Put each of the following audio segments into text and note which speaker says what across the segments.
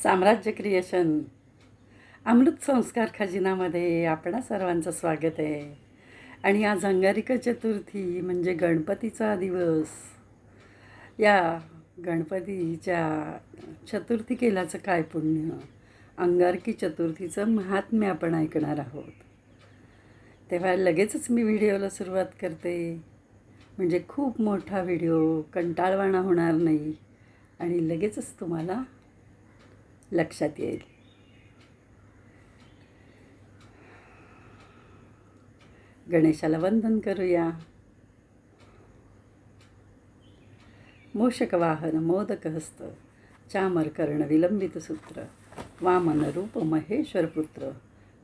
Speaker 1: साम्राज्य क्रिएशन अमृत संस्कार खजिनामध्ये आपणा सर्वांचं स्वागत आहे. आणि आज अंगारिका चतुर्थी म्हणजे गणपतीचा दिवस. या गणपतीच्या चतुर्थी केल्याचं काय पुण्य, अंगारकी चतुर्थीचं महात्म्य आपण ऐकणार आहोत. तेव्हा लगेचच मी व्हिडिओला सुरुवात करते, म्हणजे खूप मोठा व्हिडिओ कंटाळवाणा होणार नाही आणि लगेचच तुम्हाला लक्षात येईल. गणेशाला वंदन करूया. मूषकवाहन मोदकहस्त चामरकर्ण विलंबित सूत्र वामन रूप महेश्वरपुत्र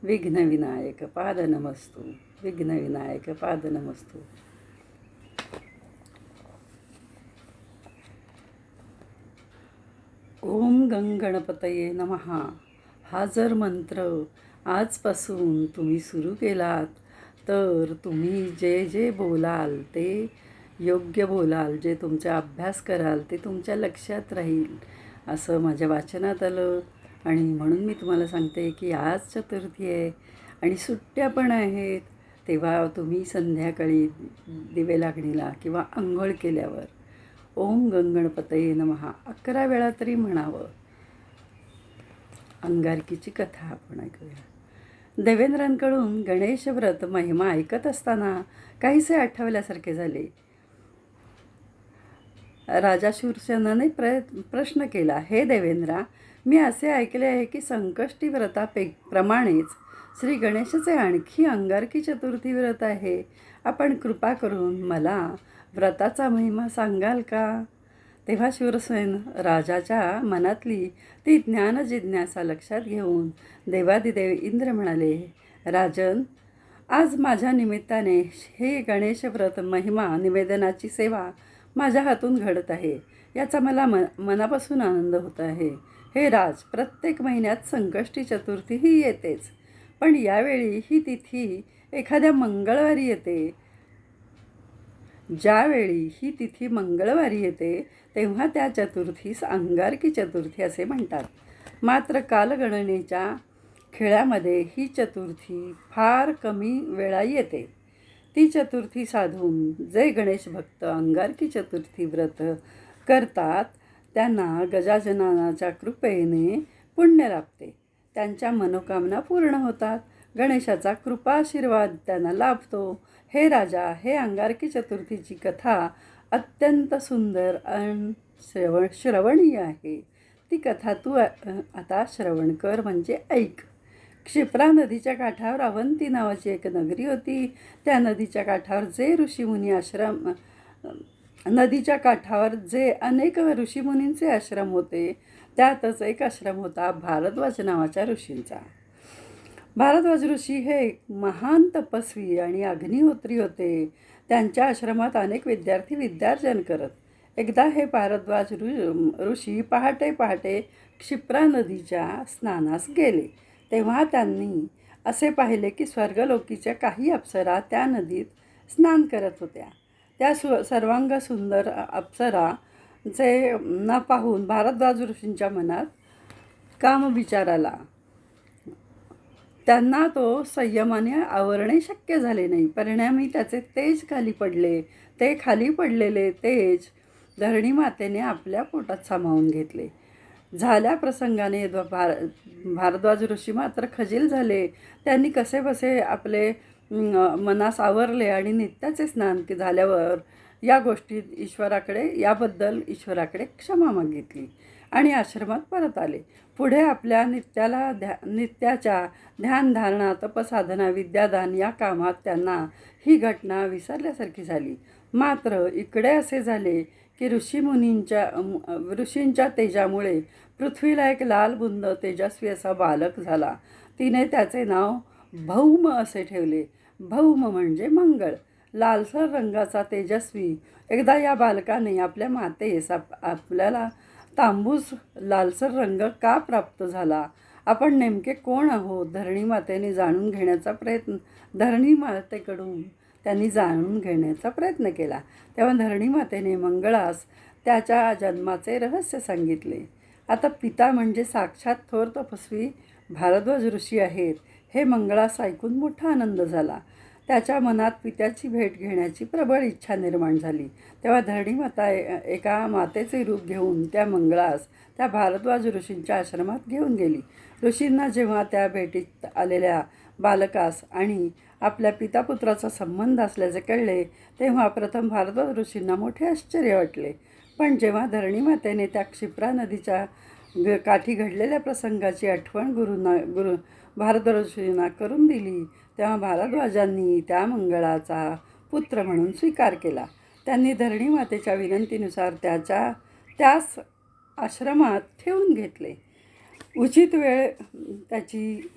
Speaker 1: विघ्नविनायक पादनमस्तु विघ्नविनायक पादनमस्तु. ओम गणपतये नमः हा जर मंत्र आजपासून तुम्ही सुरू केलात तर तुम्ही जे जे बोलाल ते योग्य बोलाल, जे तुमचा अभ्यास कराल ते तुमच्या लक्षात राहील असं माझ्या वाचनात आलं. आणि म्हणून मी तुम्हाला सांगते की आज चतुर्थी आहे आणि सुट्ट्या पण आहेत. तेव्हा तुम्ही संध्याकाळी दिवे लागणीला किंवा आंघोळ केल्यावर ओम गणपतये नमः 11 वेळा तरी म्हणावं. अंगारकीची कथा आपण ऐकूया. देवेंद्रांकडून गणेश व्रत महिमा ऐकत असताना काहीसे आठवल्यासारखे झाले. राजा शूरसेनाने प्रश्न केला, हे देवेंद्रा, मी असे ऐकले आहे की संकष्टी प्रमाणेच श्री गणेशाचे आणखी अंगारकी चतुर्थी व्रत आहे. आपण कृपा करून मला व्रताचा महिमा सांगाल का? तेव्हा शूरसेन राजाच्या मनातली ती ज्ञान जिज्ञासा लक्षात घेऊन देवादिदेव इंद्र म्हणाले, राजन, आज माझ्या निमित्ताने हे गणेश व्रत महिमा निवेदनाची सेवा माझ्या हातून घडत आहे. याचा मला मनापासून आनंद होत आहे. हे राज, प्रत्येक महिन्यात संकष्टी चतुर्थी ही येतेच, पण यावेळी ही तिथी एखाद्या मंगळवारी येते. ज्यावेळी ही तिथी मंगळवारी येते तेव्हा त्या चतुर्थीस अंगारकी चतुर्थी असे म्हणतात. मात्र कालगणनेच्या खेळामध्ये ही चतुर्थी फार कमी वेळा येते. ती चतुर्थी साधून जे गणेश भक्त अंगारकी चतुर्थी व्रत करतात त्यांना गजाननाच्या कृपेने पुण्य लाभते. त्यांच्या मनोकामना पूर्ण होतात. गणेशाचा कृपाशीर्वाद त्यांना लाभतो. हे राजा, हे अंगारकी चतुर्थीची कथा अत्यंत सुंदर आणि श्रवणीय आहे. ती कथा तू आता श्रवण कर, म्हणजे ऐक. क्षिप्रा नदीच्या काठावर अवंती नावाची एक नगरी होती. त्या नदीच्या काठावर जे अनेक ऋषीमुनींचे आश्रम होते त्यातच एक आश्रम होता भारद्वाज नावाच्या ऋषींचा. भारद्वाज ऋषी हे एक महान तपस्वी आणि अग्निहोत्री होते. त्यांच्या आश्रमात अनेक विद्यार्थी विद्यार्जन करत. एकदा हे भारद्वाज ऋषी पहाटे पहाटे क्षिप्रा नदीच्या स्नानास गेले. तेव्हा त्यांनी असे पाहिले की स्वर्गलोकीच्या काही अप्सरा त्या नदीत स्नान करत होत्या. त्या सर्वांग सुंदर अप्सराचे न पाहून भारद्वाज ऋषींच्या मनात कामविचार आला. त्यांना तो संयमाने आवरणे शक्य झाले नाही. परिणामी त्याचे तेज खाली पडले. ते खाली पडलेले तेज धरणी मातेने आपल्या पोटात सामावून घेतले. झाल्या प्रसंगाने भारद्वाज ऋषी मात्र खजील झाले. त्यांनी कसेबसे आपले मनास आवरले आणि नित्याचे स्नान झाल्यावर याबद्दल ईश्वराकडे क्षमा मागितली आणि आश्रमात परत आले. पुढे आपल्या नित्याच्या ध्यानधारणा, तपसाधना, विद्यादान या कामात त्यांना ही घटना विसरल्यासारखी झाली. मात्र इकडे असे झाले की ऋषींच्या तेजामुळे पृथ्वीला एक लालबुंद तेजस्वी असा बालक झाला. तिने त्याचे नाव भौम असे ठेवले. भौम म्हणजे मंगळ. लालसर रंगाचा तेजस्वी. एकदा या बालकाने आपल्या मातेस आपल्याला तांबूस लालसर रंग का प्राप्त झाला, आपण नेमके कोण आहोत, धरणी मातेकडून त्यांनी जाणून घेण्याचा प्रयत्न केला. तेव्हा धरणी मातेने मंगळास त्याच्या जन्माचे रहस्य सांगितले. आता पिता म्हणजे साक्षात थोर तपस्वी भारद्वाज ऋषी आहेत हे मंगळास ऐकून मोठा आनंद झाला. त्याच्या मनात पित्याची भेट घेण्याची प्रबळ इच्छा निर्माण झाली. तेव्हा धरणीमाता एका मातेचे रूप घेऊन त्या मंगळास त्या भारद्वाज ऋषींच्या आश्रमात घेऊन गेली. ऋषींना जेव्हा त्या भेटीत आलेल्या बालकास आणि आपल्या पितापुत्राचा संबंध असल्याचे कळले तेव्हा प्रथम भारद्वाज ऋषींना मोठे आश्चर्य वाटले. पण जेव्हा धरणीमातेने त्या क्षिप्रा नदीच्या काठी घडलेल्या प्रसंगाची आठवण भारद्वाज ऋषींना करून दिली तेव्हा भारद्वाजांनी त्या मंगळाचा पुत्र म्हणून स्वीकार केला. त्यांनी धरणीमातेच्या विनंतीनुसार त्यास आश्रमात ठेवून घेतले. उचित वेळ त्याची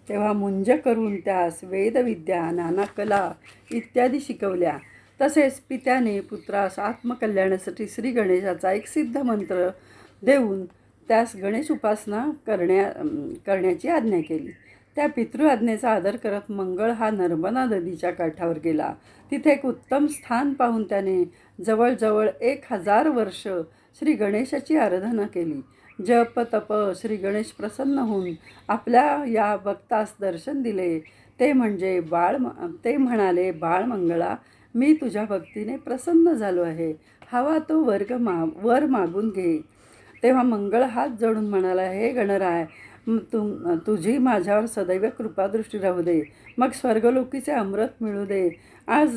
Speaker 1: तेव्हा मुंज करून त्यास वेदविद्या, नाना कला इत्यादी शिकवल्या. तसेच पित्याने पुत्रास आत्मकल्याणासाठी श्री गणेशाचा एक सिद्ध मंत्र देऊन त्यास गणेश उपासना करण्याची आज्ञा केली. त्या पितृआज्ञेचा आदर करत मंगळ हा नर्मदा नदीच्या काठावर गेला. तिथे एक उत्तम स्थान पाहून त्याने जवळजवळ 1000 वर्ष श्री गणेशाची आराधना केली. जप तप श्री गणेश प्रसन्न होऊन आपल्या या भक्तास दर्शन दिले. ते म्हणाले, बाळ मंगळा, मी तुझ्या भक्तीने प्रसन्न झालो आहे. हवा तो वर मागून घे. तेव्हा मंगळ हात जोडून म्हणाला, हे गणराय, तुझी माझ्यावर सदैव कृपादृष्टी राहू दे. मग स्वर्गलोकीचे अमृत मिळू दे. आज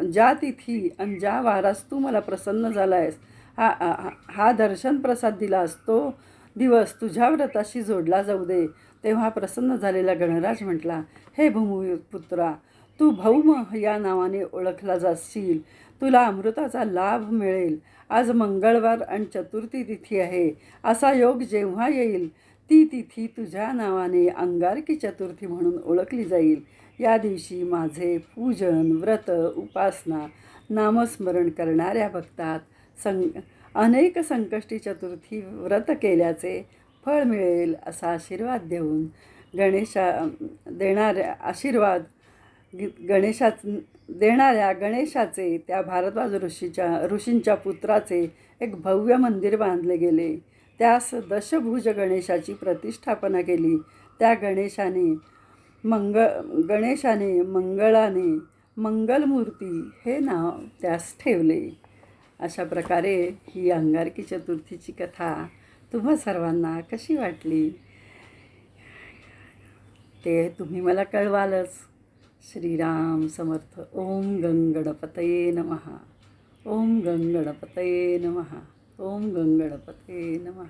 Speaker 1: ज्या तिथी आणि ज्या वारास तू मला प्रसन्न झाला आहेस, हा दर्शन प्रसाद दिलास, तो दिवस तुझ्या व्रताशी जोडला जाऊ दे. तेव्हा प्रसन्न झालेला गणराज म्हटला, हे भूमिपुत्रा, तू भौम या नावाने ओळखला जाशील. तुला अमृताचा लाभ मिळेल. आज मंगळवार आणि चतुर्थी तिथी आहे. असा योग जेव्हा येईल ती तिथी तुझ्या नावाने अंगारकी चतुर्थी म्हणून ओळखली जाईल. या दिवशी माझे पूजन, व्रत, उपासना, नामस्मरण करणाऱ्या भक्तात अनेक संकष्टी चतुर्थी व्रत केल्याचे फळ मिळेल असा आशीर्वाद देऊन देणाऱ्या गणेशाचे त्या भारद्वाज ऋषींच्या पुत्राचे एक भव्य मंदिर बांधले गेले. त्यास दशभुज गणेशाची प्रतिष्ठापना केली. त्या गणेशाने मंगळाने मंगलमूर्ती हे नाव त्यास ठेवले. अशा प्रकारे ही अंगारकी चतुर्थीची कथा तुम्हा सर्वांना कशी वाटली ते तुम्ही मला कळवालच. श्रीराम समर्थ. ओम गणपतये नमः. ओम गणपतये नमः. ओम गणपतये नमः.